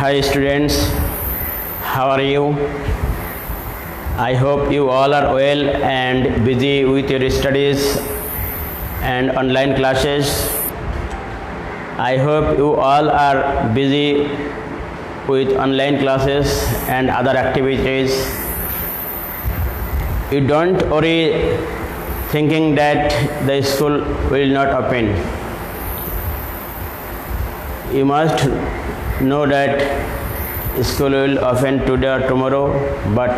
Hi students, how are you? I hope you all are well and busy with your studies and online classes. I hope you all are busy with online classes and other activities. You don't worry thinking that the school will not open. You must know that school will open today or tomorrow, but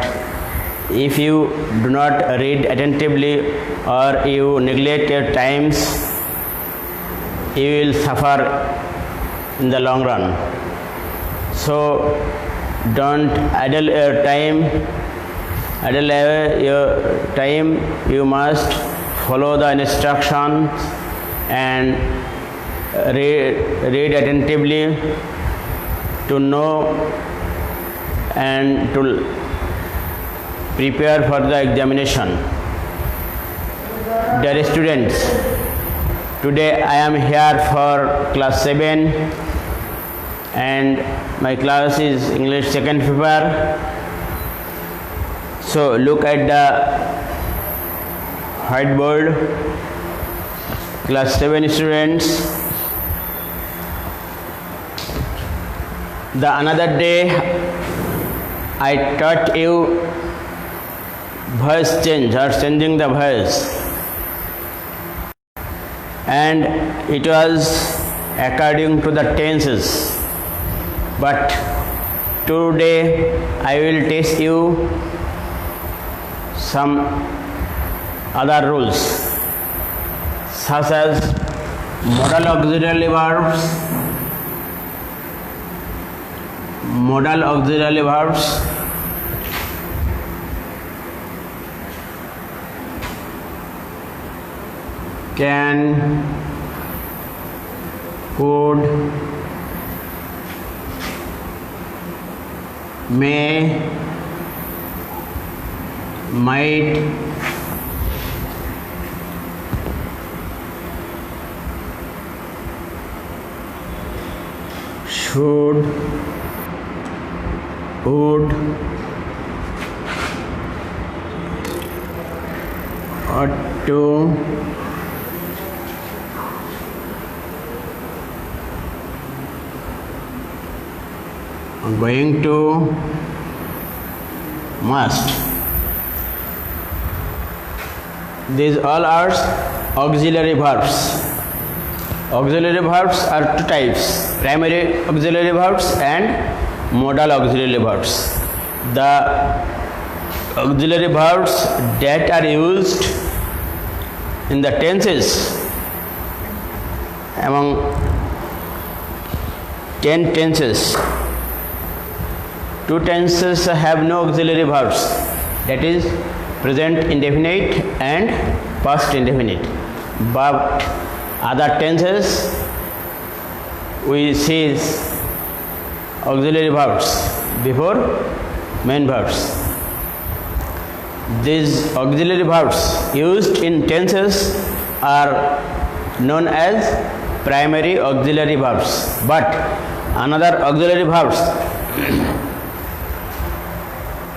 if you do not read attentively or you neglect your times, you will suffer in the long run. So don't idle your time. Idle your time. You must follow the instructions and read attentively to know and to prepare for the examination. Dear students, today I am here for class 7 and my class is English second paper. So look at the whiteboard. Class 7 students, the another day I taught you voice change or changing the voice, and it was according to the tenses, but today I will teach you some other rules such as modal auxiliary verbs, can, could, may, might, should, would, ought to, going to, must. These all are auxiliary verbs. Auxiliary verbs are two types: primary auxiliary verbs and modal auxiliary verbs. The auxiliary verbs that are used in the tenses, among 10 tenses, 2 tenses have no auxiliary verbs, that is present indefinite and past indefinite, but other tenses we see auxiliary verbs before main verbs. These auxiliary verbs used in tenses are known as primary auxiliary verbs, but another auxiliary verbs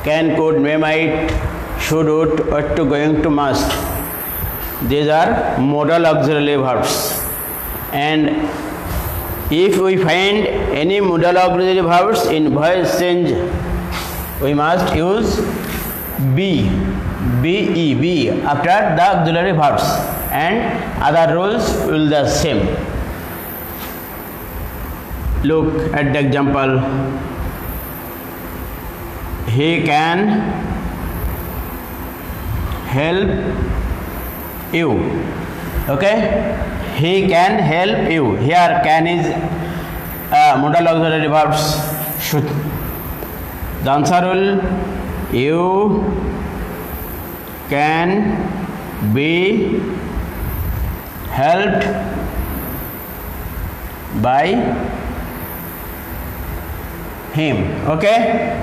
can, could, may, might, should, would, ought to, going to, must. These are modal auxiliary verbs, and if we find any modal auxiliary verbs in voice change, we must use be after the auxiliary verbs, and other rules will be the same. Look at the example. He can help you. Okay? He can help you. Here can is modal auxiliary verbs. Should. The answer will, you can be helped by him. Okay?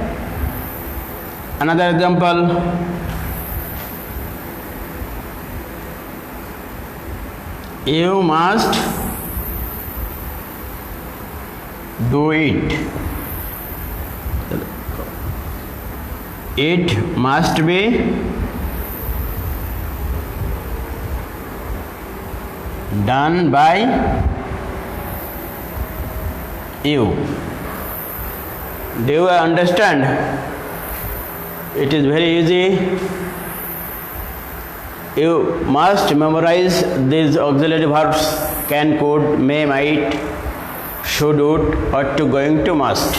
Another example. You must do it. It must be done by you. Do you understand? It is very easy. You must memorize these auxiliary verbs: can, could, may, might, should, would, ought to, going to, must.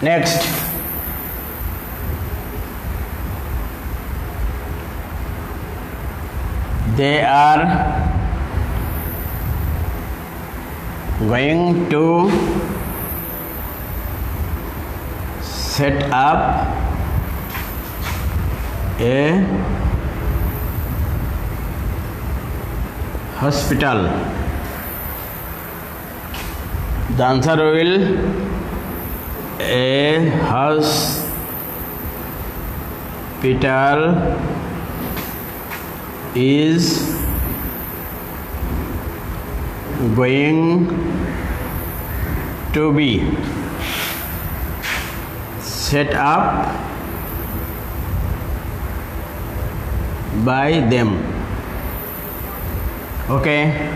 Next, they are going to set up a hospital. The answer will a hospital is going to be set up by them. Okay.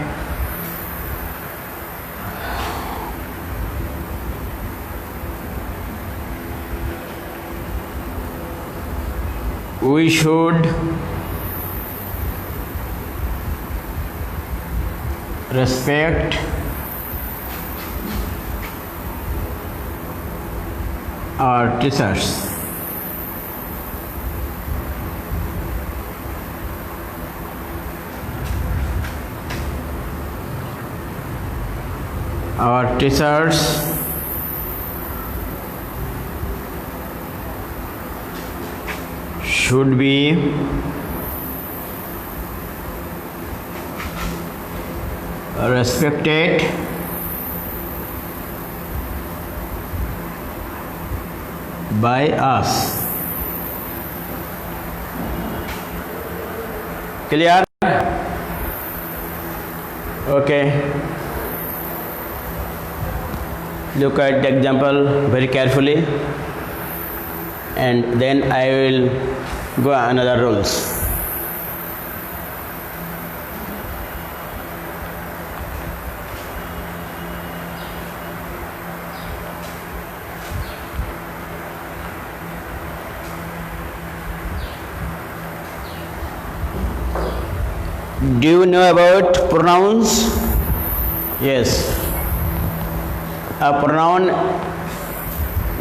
We should respect our teachers. Our teachers should be respected by us. Clear? Okay. Look at the example very carefully, and then I will go another rules. Do you know about pronouns? Yes. A pronoun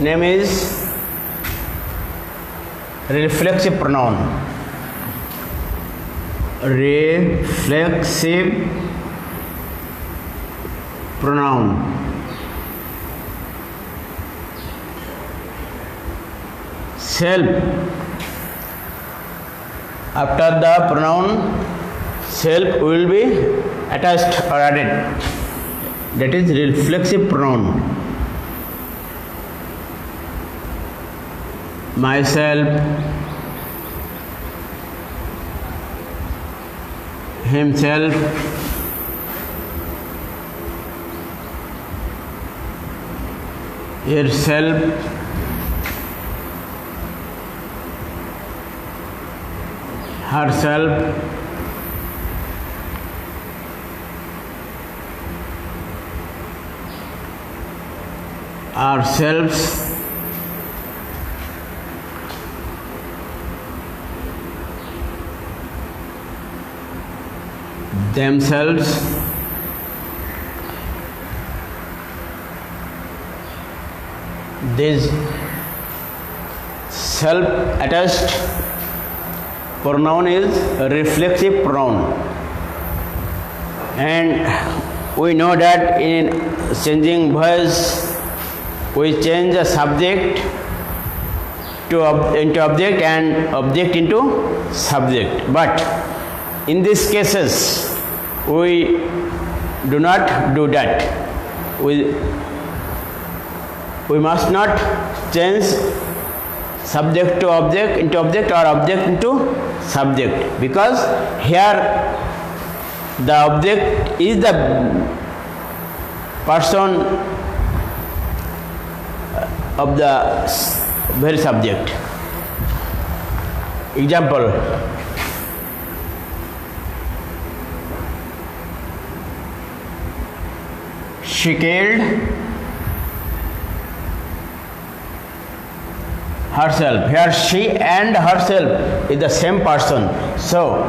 name is reflexive pronoun. Reflexive pronoun. Self. After the pronoun self will be attached or added. That is reflexive pronoun. Myself, himself, yourself, herself, ourselves, themselves, this self-attached pronoun is a reflexive pronoun, and we know that in changing voice we change the subject into object and object into subject, but in these cases we do not do that. We we must not change subject to object into object or object into subject, because here the object is the person of the very subject. Example: she killed herself. Here she and herself is the same person. So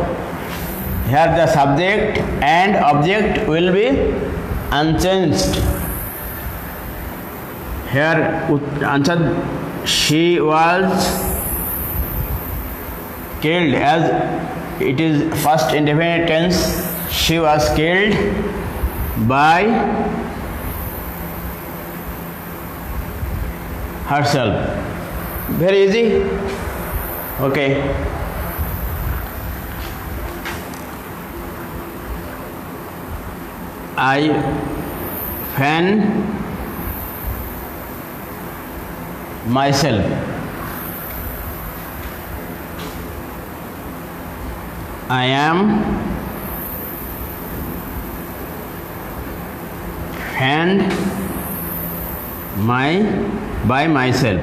here the subject and object will be unchanged. Here answer: she was killed, as it is first indefinite tense. She was killed by herself. Very easy. Okay. I fan myself. I am fanned by myself.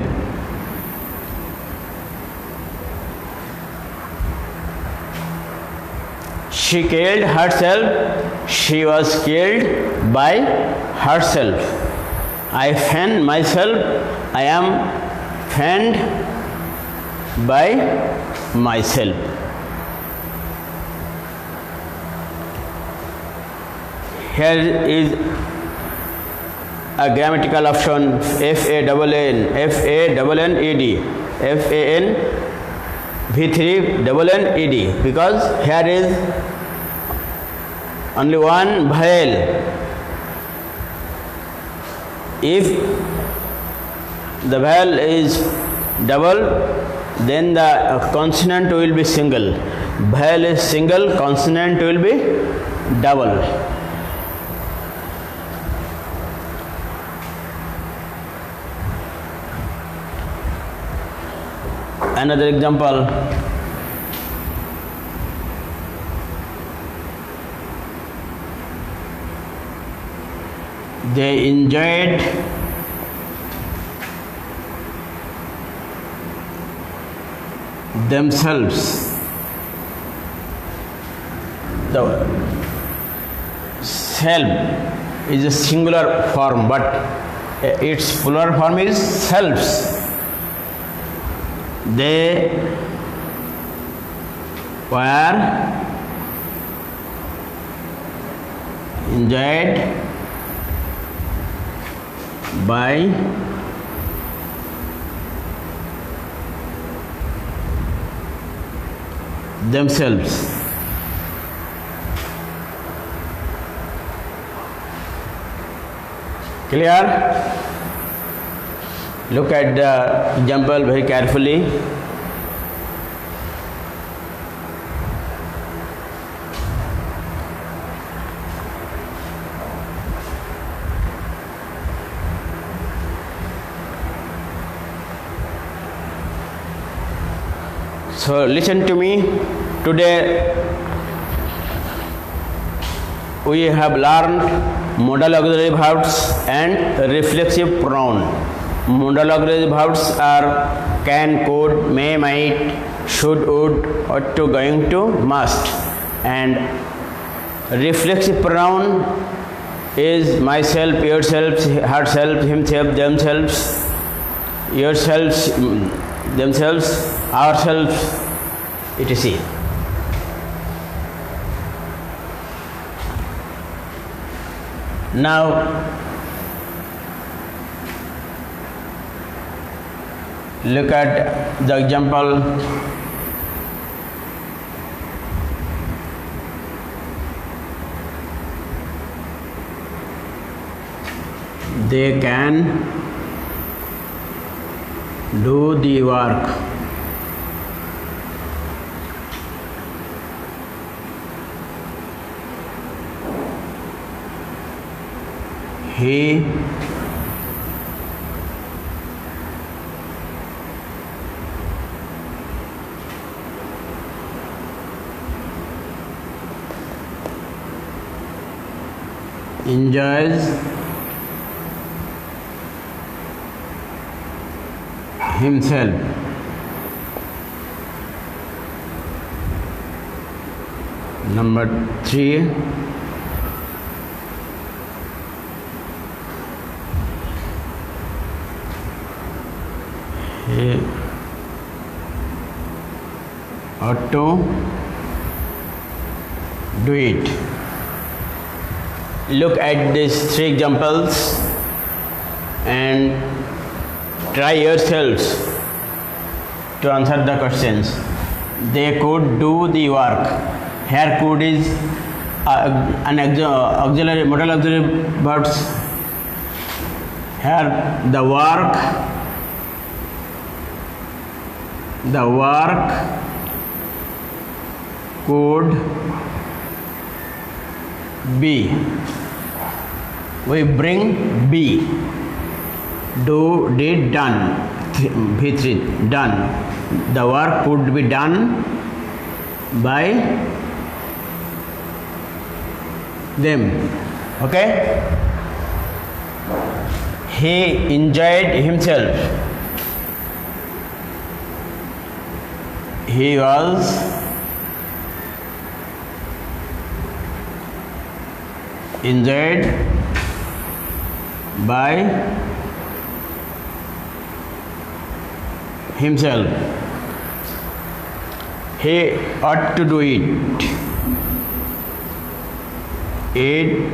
She killed herself. She was killed by herself. I fan myself. I am fanned by myself. Here is a grammatical option: F-A-N-N-E-D, V3-N-N-E-D, because here is only one vowel. If the vowel is double, then the consonant will be single. Vowel is single, consonant will be double. Another example: they enjoyed themselves. The self is a singular form, but its plural form is selves. They were enjoyed by themselves. Clear? Look at the example very carefully. So listen to me. Today we have learned modal auxiliary verbs and reflexive pronoun. Modal auxiliary verbs are can, could, may, might, should, would, ought to, going to, must. And reflexive pronoun is myself, yourself, herself, himself, themselves, yourselves, themselves, ourselves, etc. Now look at the example. They can do the work. He enjoys himself. Number 3, he ought to do it. Look at these 3 examples and try yourselves to answer the questions. They could do the work. Here could is an auxiliary, modal auxiliary verbs. Here the work could be. We bring be. Do, did, done. V3, done. The work could be done by them. Okay? He enjoyed himself. He was enjoyed by himself. He ought to do it. It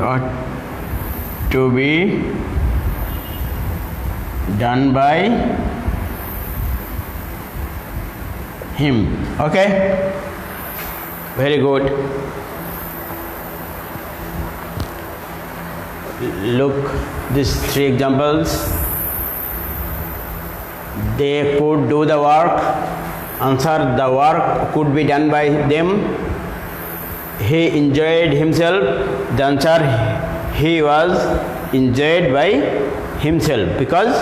ought to be done by him. Okay? Very good. Look these 3 examples. They could do the work. Answer, the work could be done by them. He enjoyed himself. The answer, he was enjoyed by himself, because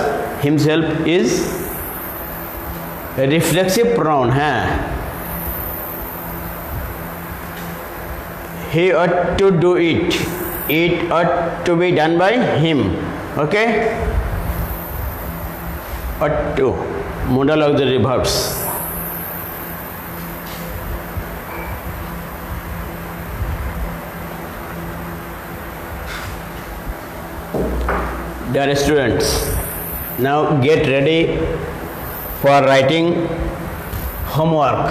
himself is a reflexive pronoun. He ought to do it. It ought to be done by him. Okay? Ought to. Modal auxiliary verbs. Dear students, now get ready for writing homework.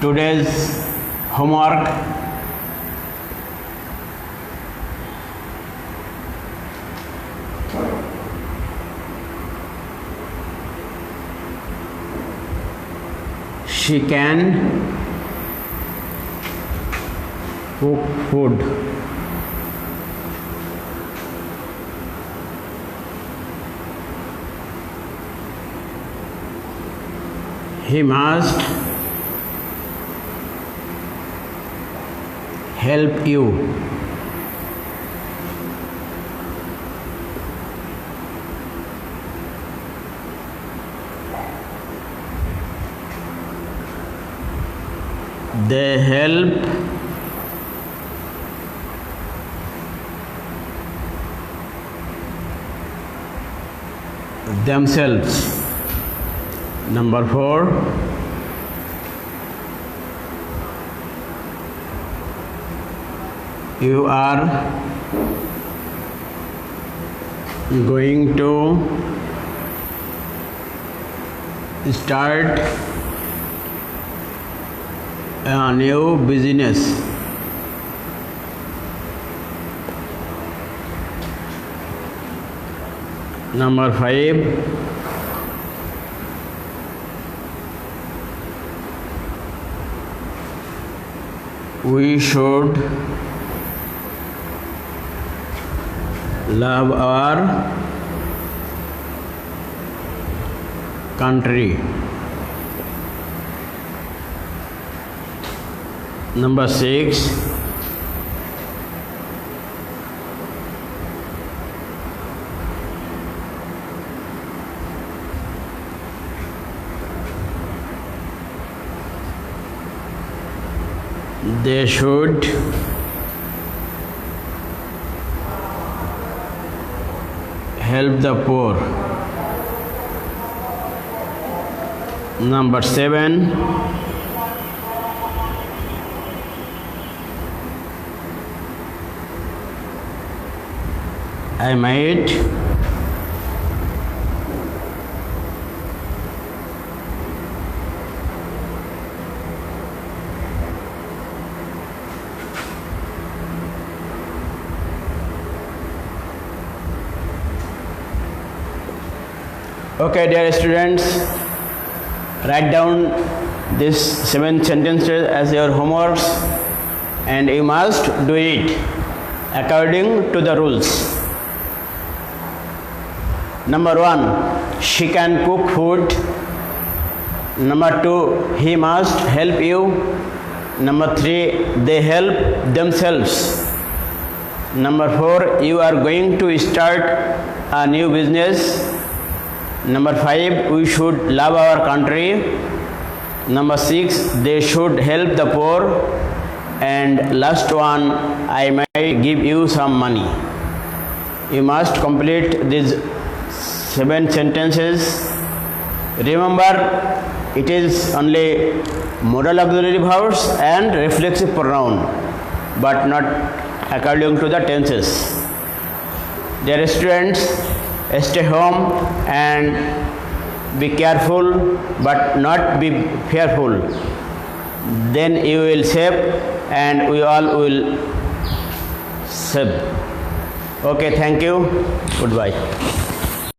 Today's homework: she can cook food. He must help you. They help themselves. Number 4, you are going to start a new business. Number 5, we should love our country. Number 6, They should help the poor. Number 7, I might Okay, dear students, write down these 7 sentences as your homework, and you must do it according to the rules. Number 1, she can cook food. Number 2, he must help you. Number 3, they help themselves. Number 4, you are going to start a new business. Number 5, we should love our country. Number 6, they should help the poor. And last one, I might give you some money. You must complete these 7 sentences. Remember, it is only modal auxiliary verbs and reflexive pronoun, but not according to the tenses. Dear students, stay home and be careful but not be fearful. Then you will save and we all will save. Okay, thank you. Goodbye.